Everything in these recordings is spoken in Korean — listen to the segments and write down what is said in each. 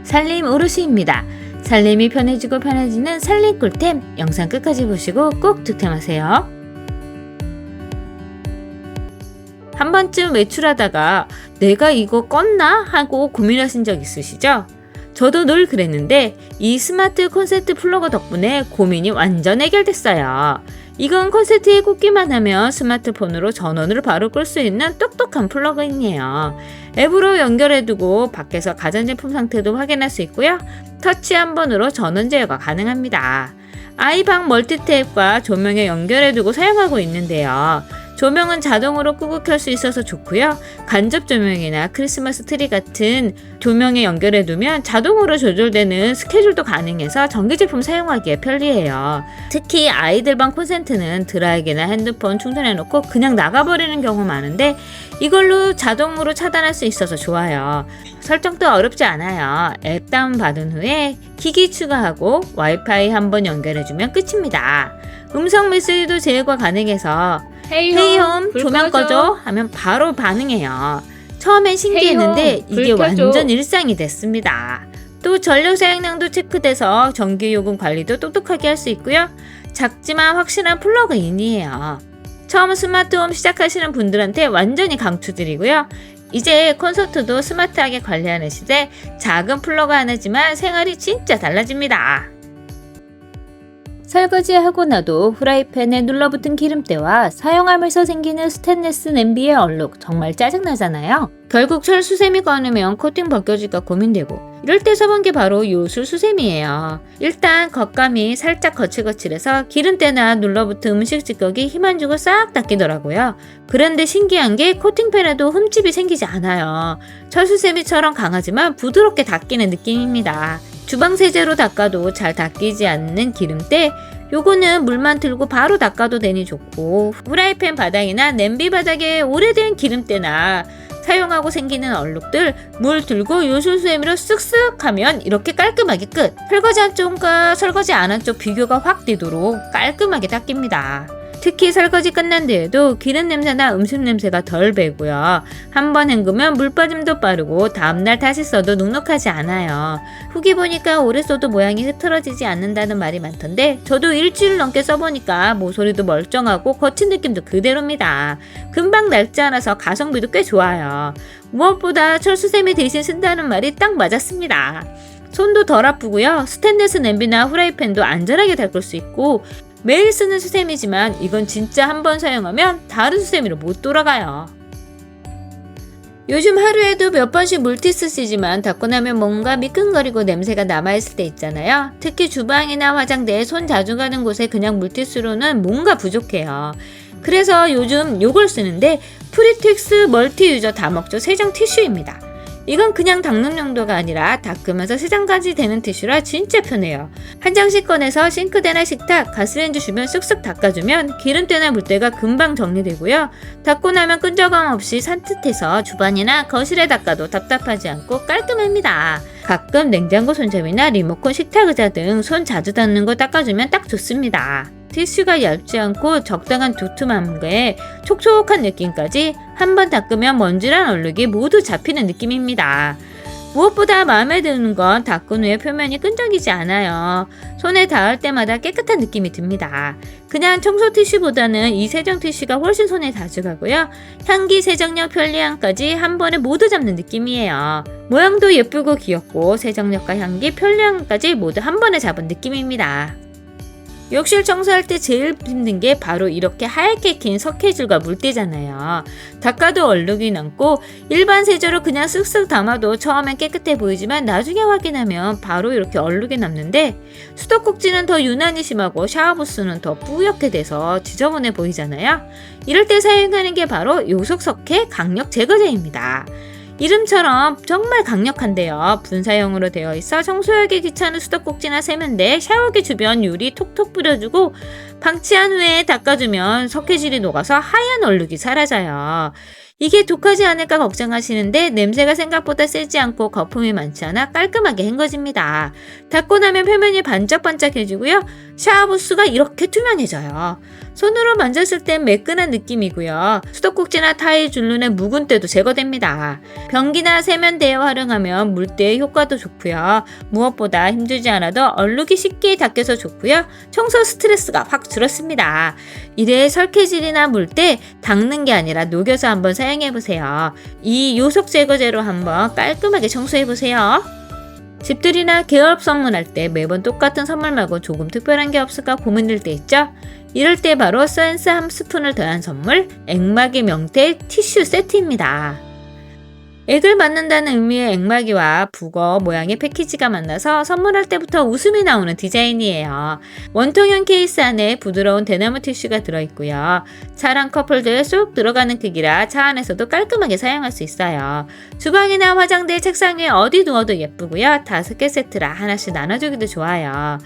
살림 오롯이입니다. 살림이 편해지고 편해지는 살림 꿀템 영상 끝까지 보시고 꼭 득템하세요. 한 번쯤 외출하다가 내가 이거 껐나? 하고 고민하신 적 있으시죠? 저도 늘 그랬는데 이 스마트 콘센트 플러그 덕분에 고민이 완전 해결됐어요. 이건 콘센트에 꽂기만 하면 스마트폰으로 전원을 바로 끌 수 있는 똑똑한 플러그인이에요. 앱으로 연결해두고 밖에서 가전제품 상태도 확인할 수 있고요. 터치 한 번으로 전원 제어가 가능합니다. 아이방 멀티탭과 조명에 연결해두고 사용하고 있는데요. 조명은 자동으로 끄고 켤 수 있어서 좋고요. 간접 조명이나 크리스마스 트리 같은 조명에 연결해두면 자동으로 조절되는 스케줄도 가능해서 전기제품 사용하기에 편리해요. 특히 아이들 방 콘센트는 드라이기나 핸드폰 충전해놓고 그냥 나가버리는 경우 많은데 이걸로 자동으로 차단할 수 있어서 좋아요. 설정도 어렵지 않아요. 앱 다운받은 후에 기기 추가하고 와이파이 한번 연결해주면 끝입니다. 음성 메시지도 제어가 가능해서 헤이홈 조명 꺼줘 하면 바로 반응해요. 처음엔 신기했는데 이게 완전 일상이 됐습니다. 또 전력 사용량도 체크돼서 전기요금 관리도 똑똑하게 할 수 있고요. 작지만 확실한 플러그인이에요. 처음 스마트홈 시작하시는 분들한테 완전히 강추드리고요. 이제 콘서트도 스마트하게 관리하는 시대, 작은 플러그 하나지만 생활이 진짜 달라집니다. 설거지하고 나도 후라이팬에 눌러붙은 기름때와 사용하면서 생기는 스테인리스 냄비의 얼룩 정말 짜증나잖아요. 결국 철수세미 꺼내면 코팅 벗겨질까 고민되고 이럴 때 써본 게 바로 요술수세미예요. 일단 겉감이 살짝 거칠거칠해서 기름때나 눌러붙은 음식 찌꺼기 힘 안 주고 싹 닦이더라고요. 그런데 신기한 게 코팅팬에도 흠집이 생기지 않아요. 철수세미처럼 강하지만 부드럽게 닦이는 느낌입니다. 주방 세제로 닦아도 잘 닦이지 않는 기름때 요거는 물만 들고 바로 닦아도 되니 좋고 후라이팬 바닥이나 냄비 바닥에 오래된 기름때나 사용하고 생기는 얼룩들 물 들고 요술수세미로 쓱쓱 하면 이렇게 깔끔하게 끝! 설거지 한쪽과 설거지 안 한 쪽 비교가 확 되도록 깔끔하게 닦입니다. 특히 설거지 끝난 뒤에도 기름 냄새나 음식 냄새가 덜 배고요. 한번 헹구면 물 빠짐도 빠르고 다음날 다시 써도 눅눅하지 않아요. 후기 보니까 오래 써도 모양이 흐트러지지 않는다는 말이 많던데 저도 일주일 넘게 써보니까 모서리도 멀쩡하고 거친 느낌도 그대로입니다. 금방 낡지 않아서 가성비도 꽤 좋아요. 무엇보다 철수세미 대신 쓴다는 말이 딱 맞았습니다. 손도 덜 아프고요. 스테인리스 냄비나 후라이팬도 안전하게 닦을 수 있고 매일 쓰는 수세미지만 이건 진짜 한번 사용하면 다른 수세미로 못 돌아가요. 요즘 하루에도 몇 번씩 물티 쓰시지만 닦고 나면 뭔가 미끈거리고 냄새가 남아있을 때 있잖아요. 특히 주방이나 화장대에 손 자주 가는 곳에 그냥 물티스로는 뭔가 부족해요. 그래서 요즘 요걸 쓰는데 프리텍스 멀티유저 다목적 세정 티슈입니다. 이건 그냥 닦는 용도가 아니라 닦으면서 세정까지 되는 티슈라 진짜 편해요. 한 장씩 꺼내서 싱크대나 식탁, 가스레인지 주변 쓱쓱 닦아주면 기름때나 물때가 금방 정리되고요. 닦고 나면 끈적함 없이 산뜻해서 주방이나 거실에 닦아도 답답하지 않고 깔끔합니다. 가끔 냉장고 손잡이나 리모컨 식탁 의자 등 손 자주 닿는 거 닦아주면 딱 좋습니다. 티슈가 얇지 않고 적당한 두툼함에 촉촉한 느낌까지 한번 닦으면 먼지랑 얼룩이 모두 잡히는 느낌입니다. 무엇보다 마음에 드는 건 닦은 후에 표면이 끈적이지 않아요. 손에 닿을 때마다 깨끗한 느낌이 듭니다. 그냥 청소 티슈보다는 이 세정 티슈가 훨씬 손에 자주 가고요. 향기, 세정력, 편리함까지 한 번에 모두 잡는 느낌이에요. 모양도 예쁘고 귀엽고 세정력과 향기, 편리함까지 모두 한 번에 잡은 느낌입니다. 욕실 청소할 때 제일 힘든 게 바로 이렇게 하얗게 낀 석회줄과 물때잖아요. 닦아도 얼룩이 남고 일반 세제로 그냥 쓱쓱 담아도 처음엔 깨끗해 보이지만 나중에 확인하면 바로 이렇게 얼룩이 남는데 수도꼭지는 더 유난히 심하고 샤워부스는 더 뿌옇게 돼서 지저분해 보이잖아요. 이럴 때 사용하는 게 바로 요속석회 강력 제거제입니다. 이름처럼 정말 강력한데요. 분사형으로 되어 있어 청소하기 귀찮은 수도꼭지나 세면대, 샤워기 주변 유리 톡톡 뿌려주고 방치한 후에 닦아주면 석회질이 녹아서 하얀 얼룩이 사라져요. 이게 독하지 않을까 걱정하시는데 냄새가 생각보다 세지 않고 거품이 많지 않아 깔끔하게 헹궈집니다. 닦고 나면 표면이 반짝반짝해지고요. 샤워부스가 이렇게 투명해져요. 손으로 만졌을 땐 매끈한 느낌이고요. 수도꼭지나 타일 줄눈의 묵은 때도 제거됩니다. 변기나 세면대에 활용하면 물때의 효과도 좋고요. 무엇보다 힘들지 않아도 얼룩이 쉽게 닦여서 좋고요. 청소 스트레스가 확 줄었습니다. 이래 설계질이나 물때 닦는 게 아니라 녹여서 한번 사용해보세요. 이 요속 제거제로 한번 깔끔하게 청소해보세요. 집들이나 개업 선물할 때 매번 똑같은 선물 말고 조금 특별한 게 없을까 고민될 때 있죠? 이럴 때 바로 센스 한 스푼을 더한 선물, 액마기 명태 티슈 세트입니다. 액을 받는다는 의미의 액마기와 북어 모양의 패키지가 만나서 선물할 때부터 웃음이 나오는 디자인이에요. 원통형 케이스 안에 부드러운 대나무 티슈가 들어있고요. 차랑 컵홀더에 쏙 들어가는 크기라 차 안에서도 깔끔하게 사용할 수 있어요. 주방이나 화장대 책상 위에 어디 두어도 예쁘고요. 5개 세트라 하나씩 나눠주기도 좋아요.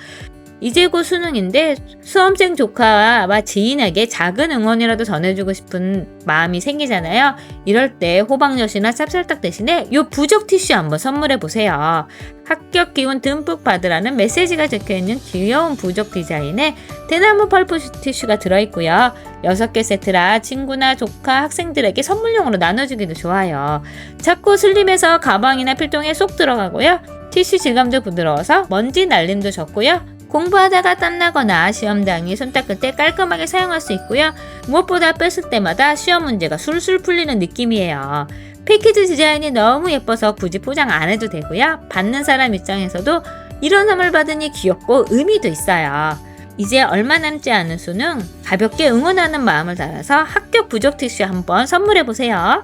이제 곧 수능인데 수험생 조카와 지인에게 작은 응원이라도 전해주고 싶은 마음이 생기잖아요. 이럴 때 호박엿이나 찹쌀떡 대신에 이 부적 티슈 한번 선물해보세요. 합격 기운 듬뿍 받으라는 메시지가 적혀있는 귀여운 부적 디자인에 대나무 펄프 티슈가 들어있고요. 6개 세트라 친구나 조카, 학생들에게 선물용으로 나눠주기도 좋아요. 작고 슬림해서 가방이나 필통에 쏙 들어가고요. 티슈 질감도 부드러워서 먼지 날림도 적고요. 공부하다가 땀나거나 시험당일 손 닦을 때 깔끔하게 사용할 수 있고요. 무엇보다 뺐을 때마다 시험 문제가 술술 풀리는 느낌이에요. 패키지 디자인이 너무 예뻐서 굳이 포장 안 해도 되고요. 받는 사람 입장에서도 이런 선물 받으니 귀엽고 의미도 있어요. 이제 얼마 남지 않은 수능, 가볍게 응원하는 마음을 담아서 합격 부적 티슈 한번 선물해보세요.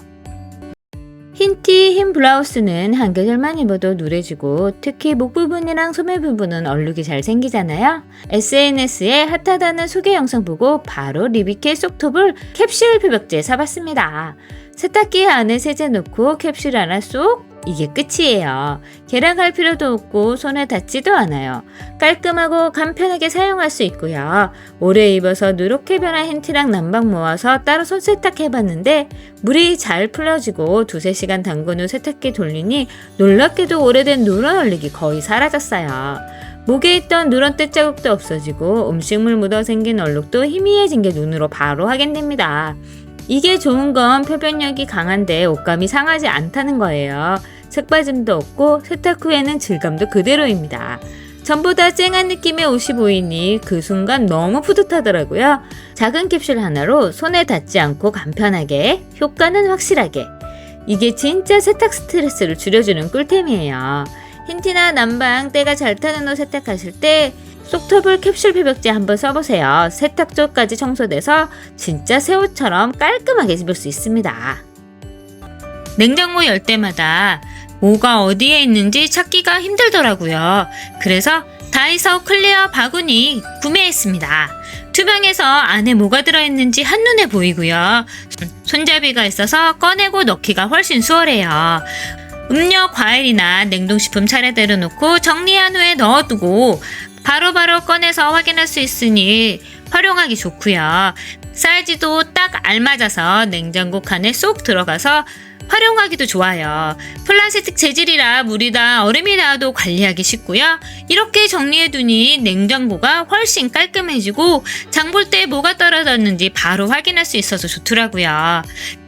흰티, 흰 블라우스는 한 계절만 입어도 누래지고 특히 목 부분이랑 소매 부분은 얼룩이 잘 생기잖아요. SNS에 핫하다는 소개 영상 보고 바로 리비케 속톱을 캡슐 표백제 사봤습니다. 세탁기 안에 세제 넣고 캡슐 하나 쏙, 이게 끝이에요. 계량할 필요도 없고 손에 닿지도 않아요. 깔끔하고 간편하게 사용할 수 있고요. 오래 입어서 누렇게 변한 흰티랑 남방 모아서 따로 손 세탁해봤는데 물이 잘 풀려지고 2-3시간 담근 후 세탁기 돌리니 놀랍게도 오래된 누런 얼룩이 거의 사라졌어요. 목에 있던 누런 때 자국도 없어지고 음식물 묻어 생긴 얼룩도 희미해진 게 눈으로 바로 확인됩니다. 이게 좋은 건 표변력이 강한데 옷감이 상하지 않다는 거예요. 색빠짐도 없고 세탁 후에는 질감도 그대로입니다. 전보다 쨍한 느낌의 옷이 보이니 그 순간 너무 뿌듯하더라고요. 작은 캡슐 하나로 손에 닿지 않고 간편하게, 효과는 확실하게. 이게 진짜 세탁 스트레스를 줄여주는 꿀템이에요. 흰티나 남방 때가 잘 타는 옷 세탁하실 때 속톱을 캡슐 표백제 한번 써보세요. 세탁조까지 청소돼서 진짜 새 옷처럼 깔끔하게 입을 수 있습니다. 냉장고 열 때마다 뭐가 어디에 있는지 찾기가 힘들더라고요. 그래서 다이소 클리어 바구니 구매했습니다. 투명해서 안에 뭐가 들어있는지 한눈에 보이고요. 손잡이가 있어서 꺼내고 넣기가 훨씬 수월해요. 음료, 과일이나 냉동식품 차례대로 놓고 정리한 후에 넣어두고 바로바로 꺼내서 확인할 수 있으니 활용하기 좋고요. 사이즈도 딱 알맞아서 냉장고 칸에 쏙 들어가서 활용하기도 좋아요. 플라스틱 재질이라 물이나 얼음이 닿아도 관리하기 쉽고요. 이렇게 정리해두니 냉장고가 훨씬 깔끔해지고 장 볼 때 뭐가 떨어졌는지 바로 확인할 수 있어서 좋더라고요.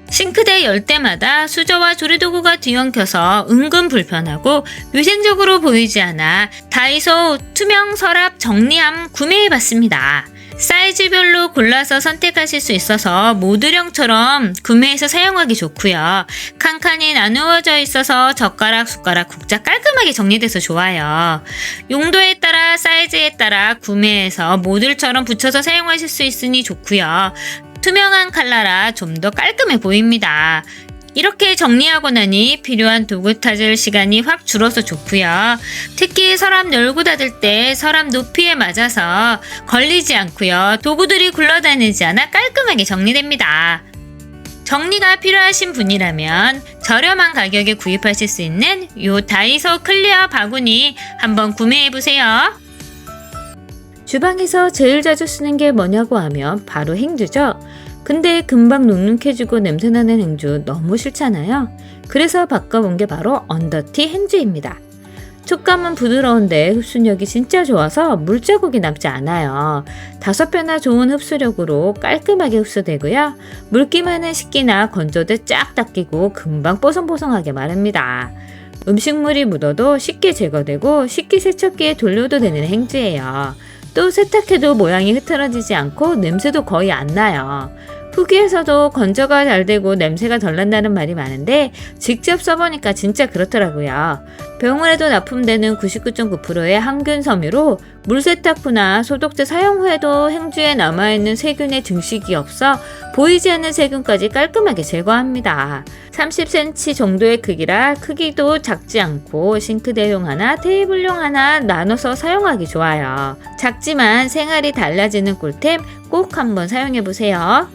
싱크대 열 때마다 수저와 조리도구가 뒤엉켜서 은근 불편하고 위생적으로 보이지 않아 다이소 투명 서랍 정리함 구매해봤습니다. 사이즈별로 골라서 선택하실 수 있어서 모듈형처럼 구매해서 사용하기 좋고요. 칸칸이 나누어져 있어서 젓가락, 숟가락, 국자 깔끔하게 정리돼서 좋아요. 용도에 따라 사이즈에 따라 구매해서 모듈처럼 붙여서 사용하실 수 있으니 좋고요. 투명한 칼라라 좀 더 깔끔해 보입니다. 이렇게 정리하고 나니 필요한 도구 찾을 시간이 확 줄어서 좋고요. 특히 서랍 열고 닫을 때 서랍 높이에 맞아서 걸리지 않고요. 도구들이 굴러다니지 않아 깔끔하게 정리됩니다. 정리가 필요하신 분이라면 저렴한 가격에 구입하실 수 있는 이 다이소 클리어 바구니 한번 구매해보세요. 주방에서 제일 자주 쓰는 게 뭐냐고 하면 바로 행주죠. 근데 금방 눅눅해지고 냄새나는 행주 너무 싫잖아요. 그래서 바꿔본 게 바로 언더티 행주입니다. 촉감은 부드러운데 흡수력이 진짜 좋아서 물자국이 남지 않아요. 5배나 좋은 흡수력으로 깔끔하게 흡수되고요. 물기 많은 식기나 건조대 쫙 닦이고 금방 뽀송뽀송하게 마릅니다. 음식물이 묻어도 쉽게 제거되고 식기세척기에 돌려도 되는 행주예요. 또 세탁해도 모양이 흐트러지지 않고 냄새도 거의 안 나요. 후기에서도 건조가 잘 되고 냄새가 덜 난다는 말이 많은데 직접 써보니까 진짜 그렇더라고요. 병원에도 납품되는 99.9%의 항균 섬유로 물세탁 후나 소독제 사용 후에도 행주에 남아있는 세균의 증식이 없어 보이지 않는 세균까지 깔끔하게 제거합니다. 30cm 정도의 크기라 크기도 작지 않고 싱크대용 하나, 테이블용 하나 나눠서 사용하기 좋아요. 작지만 생활이 달라지는 꿀템 꼭 한번 사용해보세요.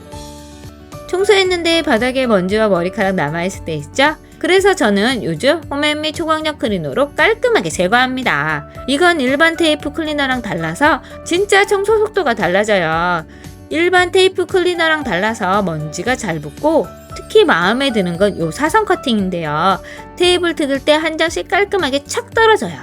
청소했는데 바닥에 먼지와 머리카락 남아있을 때 있죠? 그래서 저는 요즘 홈앤미 초강력 클리너로 깔끔하게 제거합니다. 이건 일반 테이프 클리너랑 달라서 진짜 청소 속도가 달라져요. 일반 테이프 클리너랑 달라서 먼지가 잘 붙고 특히 마음에 드는 건 요 사선 커팅인데요. 테이블 뜯을 때 한 장씩 깔끔하게 착 떨어져요.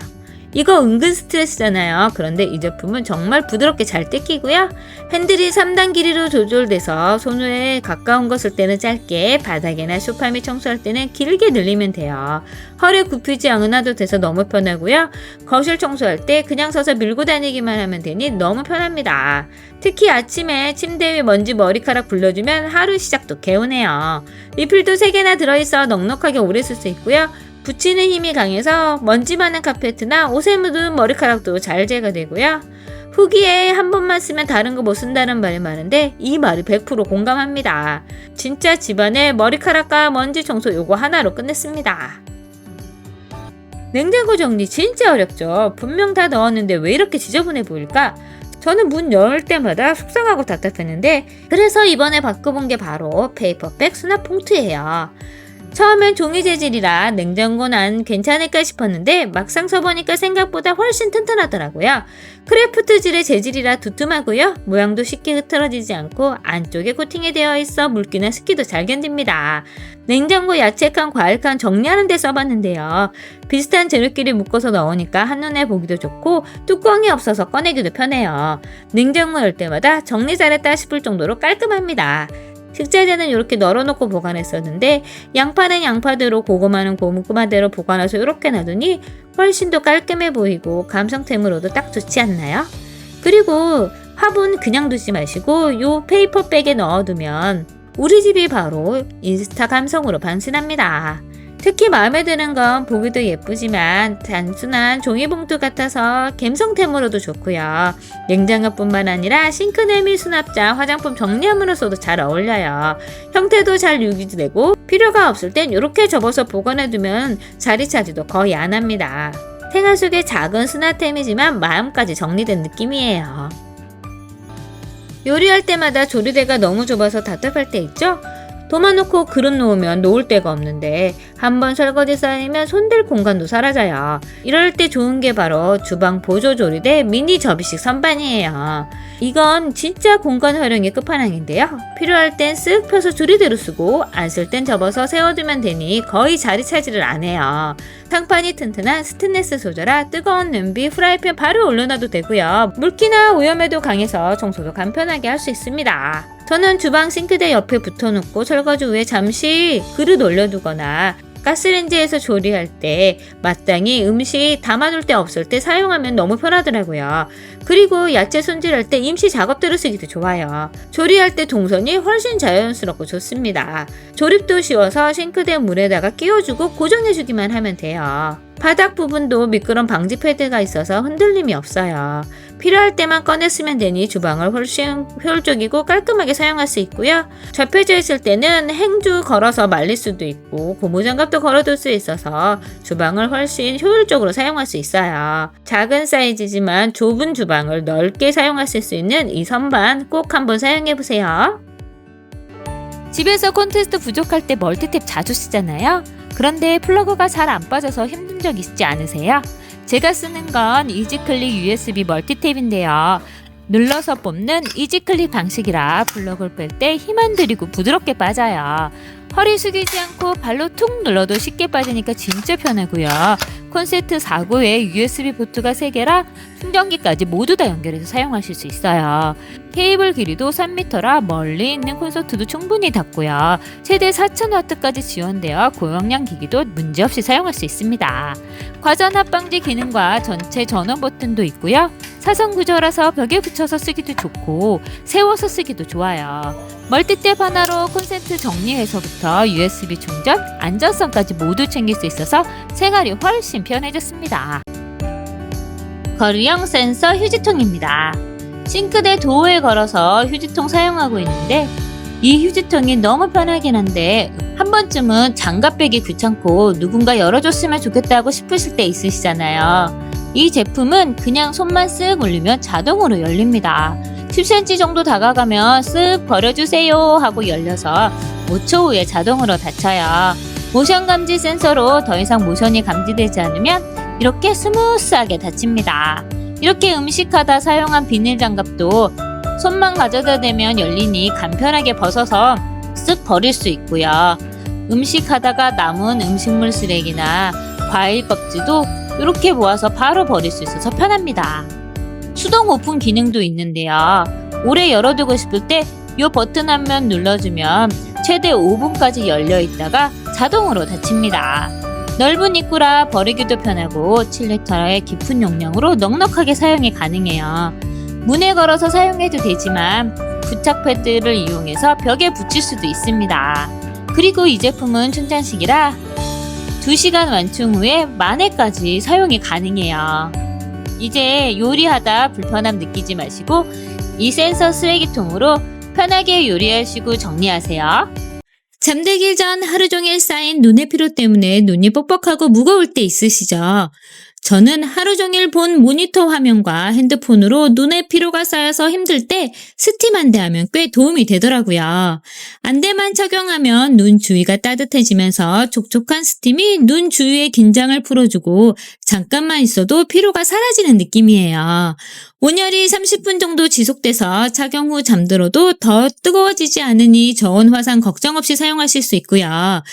이거 은근 스트레스잖아요. 그런데 이 제품은 정말 부드럽게 잘 뜯기고요. 핸들이 3단 길이로 조절돼서 손에 가까운 거 쓸 때는 짧게, 바닥이나 소파 및 청소할 때는 길게 늘리면 돼요. 허리 굽히지 않아도 돼서 너무 편하고요. 거실 청소할 때 그냥 서서 밀고 다니기만 하면 되니 너무 편합니다. 특히 아침에 침대 위 먼지 머리카락 불러주면 하루 시작도 개운해요. 리필도 3개나 들어있어 넉넉하게 오래 쓸 수 있고요. 붙이는 힘이 강해서 먼지 많은 카페트나 옷에 묻은 머리카락도 잘 제거되고요. 후기에 한 번만 쓰면 다른 거 못 쓴다는 말이 많은데 이 말이 100% 공감합니다. 진짜 집안에 머리카락과 먼지 청소 요거 하나로 끝냈습니다. 냉장고 정리 진짜 어렵죠. 분명 다 넣었는데 왜 이렇게 지저분해 보일까? 저는 문 열 때마다 속상하고 답답했는데 그래서 이번에 바꿔본 게 바로 페이퍼백 수납 봉투예요. 처음엔 종이 재질이라 냉장고는 안 괜찮을까 싶었는데 막상 써보니까 생각보다 훨씬 튼튼하더라고요. 크래프트질의 재질이라 두툼하고요. 모양도 쉽게 흐트러지지 않고 안쪽에 코팅이 되어 있어 물기나 습기도 잘 견딥니다. 냉장고 야채칸, 과일칸 정리하는 데 써봤는데요. 비슷한 재료끼리 묶어서 넣으니까 한눈에 보기도 좋고 뚜껑이 없어서 꺼내기도 편해요. 냉장고 열 때마다 정리 잘했다 싶을 정도로 깔끔합니다. 식자재는 이렇게 널어놓고 보관했었는데 양파는 양파대로 고구마는 고구마대로 보관해서 이렇게 놔두니 훨씬 더 깔끔해 보이고 감성템으로도 딱 좋지 않나요? 그리고 화분 그냥 두지 마시고 요 페이퍼백에 넣어두면 우리 집이 바로 인스타 감성으로 반신합니다. 특히 마음에 드는 건 보기도 예쁘지만 단순한 종이봉투 같아서 갬성템으로도 좋고요. 냉장고뿐만 아니라 싱크대 및 수납장, 화장품 정리함으로써도 잘 어울려요. 형태도 잘 유지되고 필요가 없을 땐 이렇게 접어서 보관해두면 자리 차지도 거의 안 합니다. 생활 속의 작은 수납템이지만 마음까지 정리된 느낌이에요. 요리할 때마다 조리대가 너무 좁아서 답답할 때 있죠? 도마놓고 그릇 놓으면 놓을 데가 없는데 한번 설거지 쌓이면 손댈 공간도 사라져요. 이럴 때 좋은 게 바로 주방 보조 조리대 미니 접이식 선반이에요. 이건 진짜 공간 활용이 끝판왕인데요. 필요할 땐 쓱 펴서 조리대로 쓰고 안 쓸 땐 접어서 세워두면 되니 거의 자리 차지를 안 해요. 상판이 튼튼한 스테인리스 소재라 뜨거운 냄비, 프라이팬 바로 올려놔도 되고요. 물기나 오염에도 강해서 청소도 간편하게 할 수 있습니다. 저는 주방 싱크대 옆에 붙여놓고 설거지 후에 잠시 그릇 올려두거나 가스레인지에서 조리할 때 마땅히 음식 담아둘 데 없을 때 사용하면 너무 편하더라고요. 그리고 야채 손질할 때 임시 작업대로 쓰기도 좋아요. 조리할 때 동선이 훨씬 자연스럽고 좋습니다. 조립도 쉬워서 싱크대 물에다가 끼워주고 고정해주기만 하면 돼요. 바닥 부분도 미끄럼 방지 패드가 있어서 흔들림이 없어요. 필요할 때만 꺼내 쓰면 되니 주방을 훨씬 효율적이고 깔끔하게 사용할 수 있고요. 접혀져 있을 때는 행주 걸어서 말릴 수도 있고 고무장갑도 걸어둘 수 있어서 주방을 훨씬 효율적으로 사용할 수 있어요. 작은 사이즈지만 좁은 주방을 넓게 사용하실 수 있는 이 선반 꼭 한번 사용해보세요. 집에서 콘테스트 부족할 때 멀티탭 자주 쓰잖아요. 그런데 플러그가 잘 안 빠져서 힘든 적 있지 않으세요? 제가 쓰는 건 이지클릭 USB 멀티탭인데요. 눌러서 뽑는 이지클릭 방식이라 플러그를 뺄 때 힘 안 들이고 부드럽게 빠져요. 허리 숙이지 않고 발로 툭 눌러도 쉽게 빠지니까 진짜 편하고요. 콘센트 4구에 USB 포트가 3개라 충전기까지 모두 다 연결해서 사용하실 수 있어요. 케이블 길이도 3m라 멀리 있는 콘서트도 충분히 닿고요. 최대 4000W까지 지원되어 고용량 기기도 문제없이 사용할 수 있습니다. 과전압 방지 기능과 전체 전원 버튼도 있고요. 사선 구조라서 벽에 붙여서 쓰기도 좋고 세워서 쓰기도 좋아요. 멀티탭 하나로 콘센트 정리해서부터 USB 충전, 안전성까지 모두 챙길 수 있어서 생활이 훨씬 편해졌습니다. 거리형 센서 휴지통입니다. 싱크대 도어에 걸어서 휴지통 사용하고 있는데 이 휴지통이 너무 편하긴 한데 한 번쯤은 장갑 빼기 귀찮고 누군가 열어줬으면 좋겠다고 싶으실 때 있으시잖아요. 이 제품은 그냥 손만 쓱 올리면 자동으로 열립니다. 10cm 정도 다가가면 쓱 버려주세요 하고 열려서 5초 후에 자동으로 닫혀요. 모션 감지 센서로 더 이상 모션이 감지되지 않으면 이렇게 스무스하게 닫힙니다. 이렇게 음식하다 사용한 비닐 장갑도 손만 가져다 대면 열리니 간편하게 벗어서 쓱 버릴 수 있고요. 음식하다가 남은 음식물 쓰레기나 과일 껍질도 이렇게 모아서 바로 버릴 수 있어서 편합니다. 수동 오픈 기능도 있는데요. 오래 열어두고 싶을 때 이 버튼 한 번 눌러주면 최대 5분까지 열려 있다가 자동으로 닫힙니다. 넓은 입구라 버리기도 편하고 7리터의 깊은 용량으로 넉넉하게 사용이 가능해요. 문에 걸어서 사용해도 되지만 부착 패드를 이용해서 벽에 붙일 수도 있습니다. 그리고 이 제품은 충전식이라 2시간 완충 후에 만회까지 사용이 가능해요. 이제 요리하다 불편함 느끼지 마시고 이 센서 쓰레기통으로 편하게 요리하시고 정리하세요. 잠들기 전 하루 종일 쌓인 눈의 피로 때문에 눈이 뻑뻑하고 무거울 때 있으시죠? 저는 하루 종일 본 모니터 화면과 핸드폰으로 눈의 피로가 쌓여서 힘들 때 스팀 안대 하면 꽤 도움이 되더라고요. 안대만 착용하면 눈 주위가 따뜻해지면서 촉촉한 스팀이 눈 주위의 긴장을 풀어주고 잠깐만 있어도 피로가 사라지는 느낌이에요. 온열이 30분 정도 지속돼서 착용 후 잠들어도 더 뜨거워지지 않으니 저온 화상 걱정 없이 사용하실 수 있고요.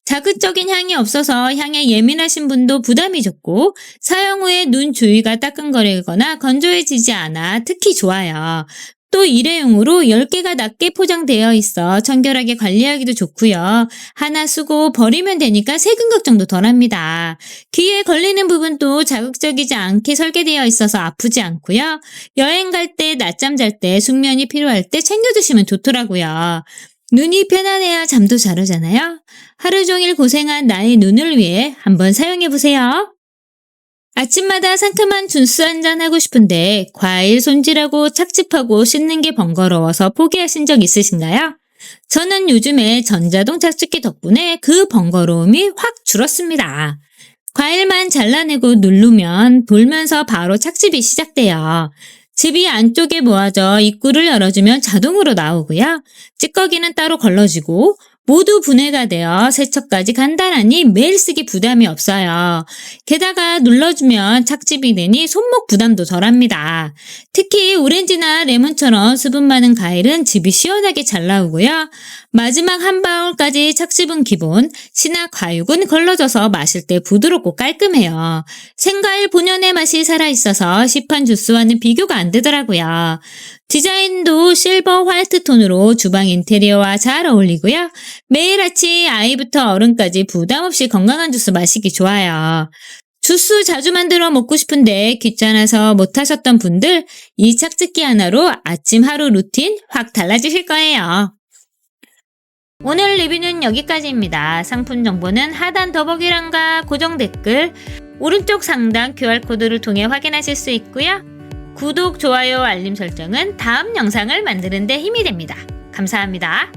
자극적인 향이 없어서 향에 예민하신 분도 부담이 적고 사용 후에 눈 주위가 따끔거리거나 건조해지지 않아 특히 좋아요. 또 일회용으로 10개가 낮게 포장되어 있어 청결하게 관리하기도 좋고요. 하나 쓰고 버리면 되니까 세균 걱정도 덜합니다. 귀에 걸리는 부분도 자극적이지 않게 설계되어 있어서 아프지 않고요. 여행 갈 때, 낮잠 잘 때, 숙면이 필요할 때 챙겨 두시면 좋더라고요. 눈이 편안해야 잠도 잘 오잖아요. 하루 종일 고생한 나의 눈을 위해 한번 사용해보세요. 아침마다 상큼한 주스 한잔 하고 싶은데 과일 손질하고 착즙하고 씻는 게 번거로워서 포기하신 적 있으신가요? 저는 요즘에 전자동 착즙기 덕분에 그 번거로움이 확 줄었습니다. 과일만 잘라내고 누르면 돌면서 바로 착즙이 시작돼요. 즙이 안쪽에 모아져 입구를 열어주면 자동으로 나오고요. 찌꺼기는 따로 걸러지고 모두 분해가 되어 세척까지 간단하니 매일 쓰기 부담이 없어요. 게다가 눌러주면 착즙이 되니 손목 부담도 덜합니다. 특히 오렌지나 레몬처럼 수분 많은 과일은 즙이 시원하게 잘 나오고요. 마지막 한 방울까지 착즙은 기본, 시나 과육은 걸러져서 마실 때 부드럽고 깔끔해요. 생과일 본연의 맛이 살아있어서 시판 주스와는 비교가 안 되더라고요. 디자인도 실버 화이트 톤으로 주방 인테리어와 잘 어울리고요. 매일 아침 아이부터 어른까지 부담 없이 건강한 주스 마시기 좋아요. 주스 자주 만들어 먹고 싶은데 귀찮아서 못하셨던 분들 이 착즙기 하나로 아침 하루 루틴 확 달라지실 거예요. 오늘 리뷰는 여기까지입니다. 상품 정보는 하단 더보기란과 고정 댓글, 오른쪽 상단 QR코드를 통해 확인하실 수 있고요. 구독, 좋아요, 알림 설정은 다음 영상을 만드는 데 힘이 됩니다. 감사합니다.